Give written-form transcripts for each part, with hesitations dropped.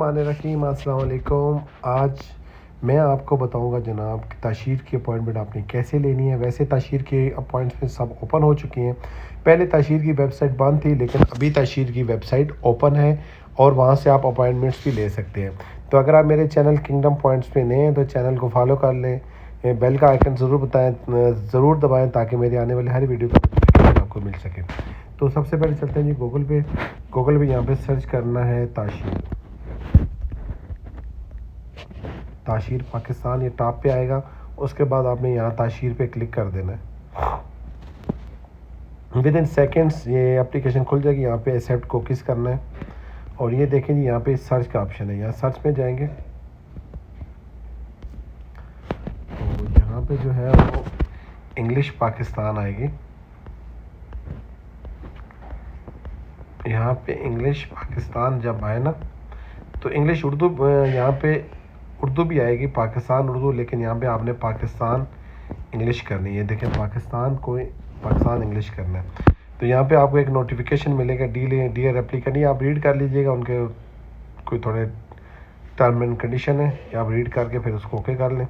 रहीम अस्सलाम वालेकुम। आज मैं आपको बताऊंगा जनाब कि ताशीर की अपॉइंटमेंट आपने कैसे लेनी है। वैसे ताशीर की अपॉइंटमेंट सब ओपन हो चुकी हैं। पहले ताशीर की वेबसाइट बंद थी, लेकिन अभी ताशीर की वेबसाइट ओपन है और वहां से आप अपॉइंटमेंट्स भी ले सकते हैं। तो अगर आप मेरे चैनल किंगडम पॉइंट्स पे नए हैं तो चैनल को फॉलो कर लें, बेल का आइकन ज़रूर दबाएँ ताकि मेरी आने वाली हर वीडियो का नोटिफिकेशन आपको मिल सके। तो सबसे पहले चलते हैं जी गूगल पे यहाँ पे सर्च करना है ताशीर पाकिस्तान, ये टॉप पे आएगा। उसके बाद आपने यहाँ ताशीर पे क्लिक कर देना है। विद इन सेकेंड्स ये एप्लीकेशन खुल जाएगी। यहाँ पे एक्सेप्ट कुकीज़ करना है और ये देखें जी यहाँ पे सर्च का ऑप्शन है। यहाँ सर्च में जाएंगे तो यहाँ पे जो है वो इंग्लिश पाकिस्तान आएगी। यहाँ पे इंग्लिश पाकिस्तान जब आए ना तो इंग्लिश उर्दू, यहाँ पे उर्दू भी आएगी, पाकिस्तान उर्दू, लेकिन यहाँ पे आपने पाकिस्तान इंग्लिश करनी है। देखें पाकिस्तान इंग्लिश करना है। तो यहाँ पे आपको एक नोटिफिकेशन मिलेगा डियर एप्लीकेंट, ये आप रीड कर लीजिएगा। उनके कोई थोड़े टर्म एंड कंडीशन है, ये आप रीड करके फिर उसको ओके कर लें।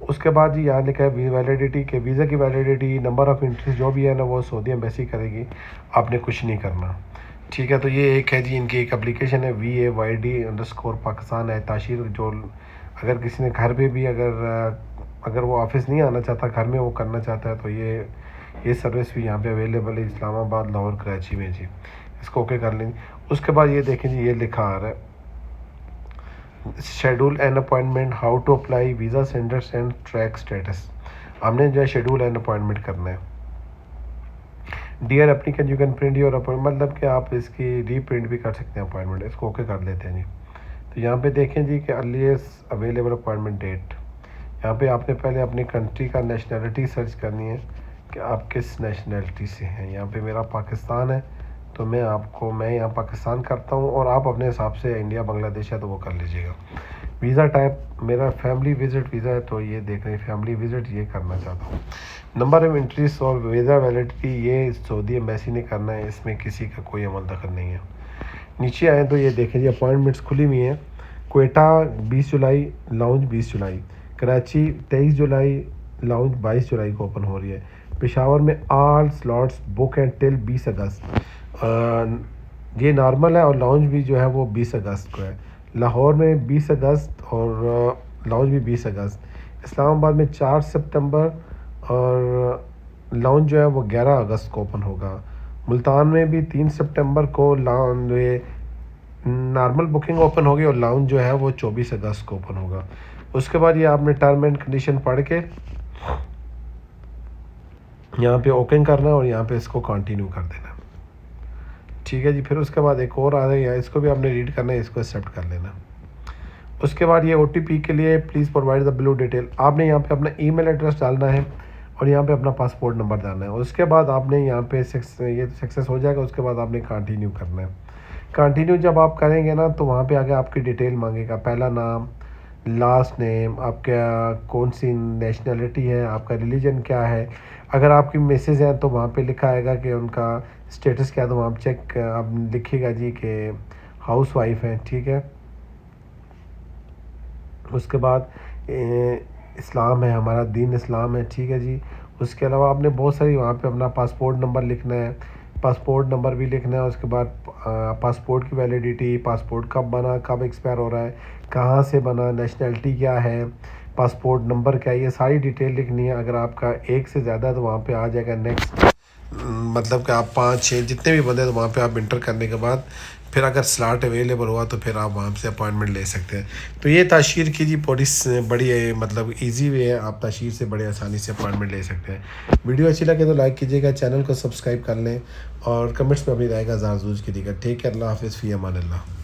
उसके बाद जी यहाँ लिखा है वैलिडिटी के वीज़ा की वैलिडिटी, नंबर ऑफ़ एंट्रीज जो भी है ना वो सऊदी एम्बेसी करेगी, आपने कुछ नहीं करना। ठीक है, तो ये एक है जी इनकी एक एप्लीकेशन है VAYD_ पाकिस्तान है ताशीर। जो अगर किसी ने घर पे भी अगर वो ऑफिस नहीं आना चाहता, घर में वो करना चाहता है, तो ये सर्विस भी यहाँ पे अवेलेबल है इस्लामाबाद, लाहौर, कराची में जी। इसको ओके कर लेंगे। उसके बाद ये देखें जी, ये लिखा आ रहा है schedule an appointment, how to apply visa centres and track status. हमने जो है शेड्यूल एन अपॉइंटमेंट करना है। Dear applicant you can print your appointment, मतलब कि आप इसकी रीप्रिंट भी कर सकते हैं अपॉइंटमेंट। इसको ओके कर लेते हैं जी। तो यहाँ पे देखें जी कि अर्लीस्ट अवेलेबल अपॉइंटमेंट डेट। यहाँ पे आपने पहले अपनी कंट्री का नेशनैलिटी सर्च करनी है कि आप किस नेशनैलिटी से हैं। यहाँ पे मेरा पाकिस्तान है तो मैं यहाँ पाकिस्तान करता हूँ, और आप अपने हिसाब से इंडिया बांग्लादेश है तो वो कर लीजिएगा। वीज़ा टाइप मेरा फैमिली विज़िट वीज़ा है, तो ये देख रहे हैं फैमिली विज़िट, ये करना चाहता हूँ। नंबर ऑफ एंट्रीज और वीज़ा वैलिडिटी ये सऊदी एम्बेसी ने करना है, इसमें किसी का कोई अमल दखल नहीं है। नीचे आए तो ये देखें जी अपॉइंटमेंट्स खुली हुई हैं। क्वेटा 20 जुलाई, लाउंज 20 जुलाई। कराची 23 जुलाई, लाउंज 22 जुलाई को ओपन हो रही है। पेशावर में all slots book and till 20 अगस्त। ये नॉर्मल है और लाउंज भी जो है वो 20 अगस्त को है। लाहौर में 20 अगस्त और लाउंज भी 20 अगस्त। इस्लामाबाद में 4 सितंबर और लाउंज जो है वो 11 अगस्त को ओपन होगा। मुल्तान में भी 3 सितंबर को लाउंज नॉर्मल बुकिंग ओपन होगी और लाउंज जो है वो 24 अगस्त को ओपन होगा। उसके बाद ये आपने टर्म एंड कंडीशन पढ़ के यहाँ पे ओके करना और यहाँ पे इसको कंटिन्यू कर देना। ठीक है जी। फिर उसके बाद एक और आ रही है, इसको भी आपने रीड करना है, इसको एक्सेप्ट कर लेना। उसके बाद ये OTP के लिए please provide the below detail, आपने यहाँ पे अपना ईमेल एड्रेस डालना है और यहाँ पे अपना पासपोर्ट नंबर डालना है। उसके बाद आपने यहाँ पे ये सक्सेस हो जाएगा। उसके बाद आपने कंटिन्यू करना है। कंटिन्यू जब आप करेंगे ना तो वहाँ पे आगे आपकी डिटेल मांगेगा, पहला नाम, लास्ट नेम, आपका कौन सी नेशनैलिटी है, आपका रिलीजन क्या है। अगर आपकी मिसेज हैं तो वहाँ पे लिखा आएगा कि उनका स्टेटस क्या है, तो वहाँ आप लिखिएगा जी कि हाउस वाइफ हैं। ठीक है। उसके बाद इस्लाम है, हमारा दीन इस्लाम है। ठीक है जी। उसके अलावा आपने बहुत सारी वहाँ पे अपना पासपोर्ट नंबर लिखना है, पासपोर्ट नंबर भी लिखना है। उसके बाद पासपोर्ट की वैलिडिटी, पासपोर्ट कब बना, कब एक्सपायर हो रहा है, कहाँ से बना, नेशनैलिटी क्या है, पासपोर्ट नंबर क्या है, ये सारी डिटेल लिखनी है। अगर आपका एक से ज़्यादा तो वहाँ पे आ जाएगा नेक्स्ट, मतलब कि आप 5-6 जितने भी बंदे तो वहाँ पे आप इंटर करने के बाद फिर अगर स्लॉट अवेलेबल हुआ तो फिर आप वहाँ से अपॉइंटमेंट ले सकते हैं। तो ये ताशीर की जी बड़ी मतलब इजी वे है, आप ताशीर से बड़े आसानी से अपॉइंटमेंट ले सकते हैं। वीडियो अच्छी लगे तो लाइक कीजिएगा, चैनल को सब्सक्राइब कर लें और कमेंट्स में अपनी राय का ज़रूर कीजिएगा। ठीक है, अल्लाह हाफ़िज़, फ़ी अमान अल्लाह।